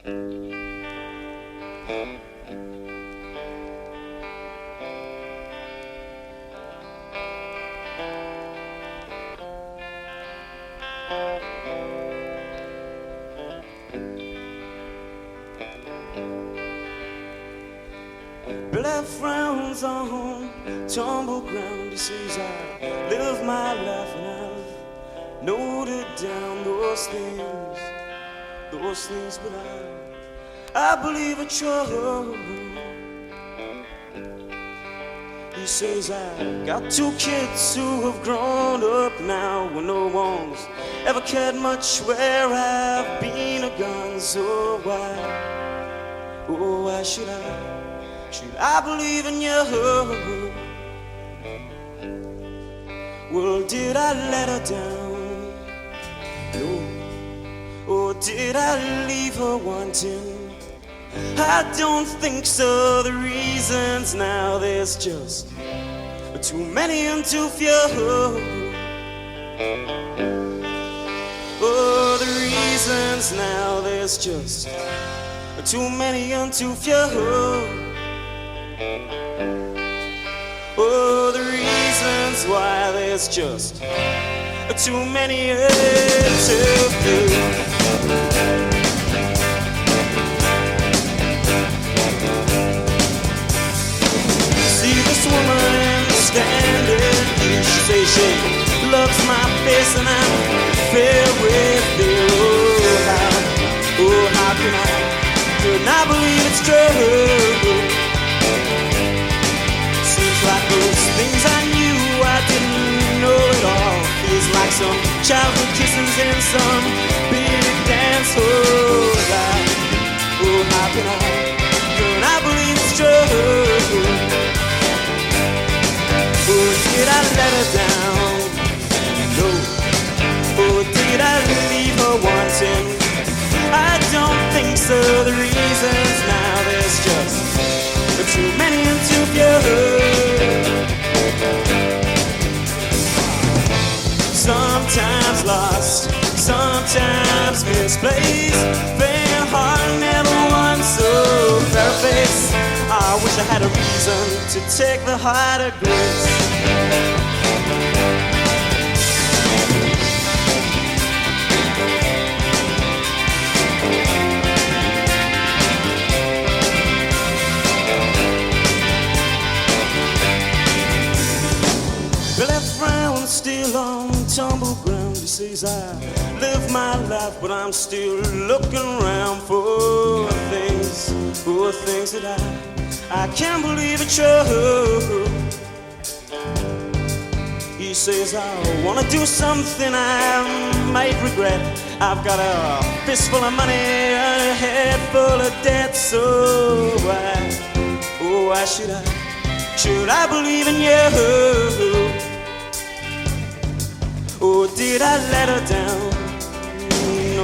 Left rounds on tumbled ground. He says I live my life and I've noted down those things, but I believe it's true. He says I got 2 kids who have grown up now, and no one's ever cared much where I've been or gone. So why should I believe in you? Well, did I let her down? No. Or did I leave her wanting? I don't think so. The reasons now, there's just too many and too few. Oh, the reasons now, there's just too many and too few. Oh, the reasons why, there's just too many and too few. See this woman standing here, she says she loves my face and I'm filled with fear. Oh, how can I believe it's true? Like those things I knew, I didn't know it all. Feels like some childhood kisses in some big dance hall. How can I believe it's true? Or did I let her down? No. Or did I leave her wanting? I don't think so. The reasons now, there's just too many and too few. Sometimes lost, sometimes misplaced. Faint heart, never won, so fair face. I wish I had a reason to take the heart of grace. Still on tumble ground. He says I live my life, but I'm still looking around for things that I can't believe it's true. He says I wanna do something I might regret. I've got a fistful of money and a head full of debt. So why should I believe in you? Or did I let her down? No.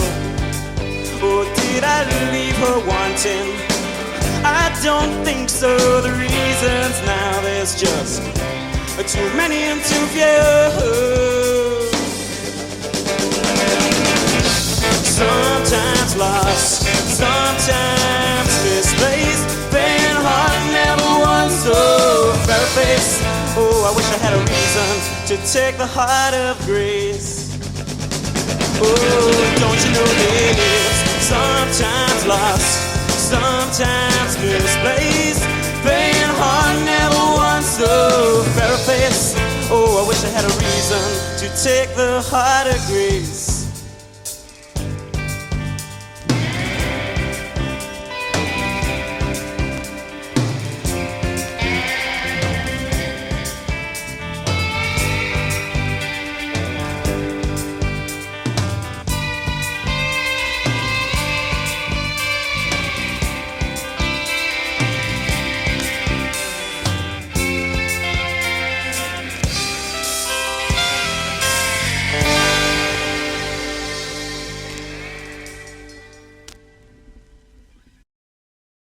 Or did I leave her wanting? I don't think so. The reasons now, there's just too many and too few. Sometimes lost, sometimes misplaced. Faint heart, never won, so fair face. Oh, I wish I had a reason to take the heart of grace. Oh, don't you know this? Sometimes lost, sometimes misplaced. Faint heart, never won, so fair face. Oh, I wish I had a reason to take the heart of grace.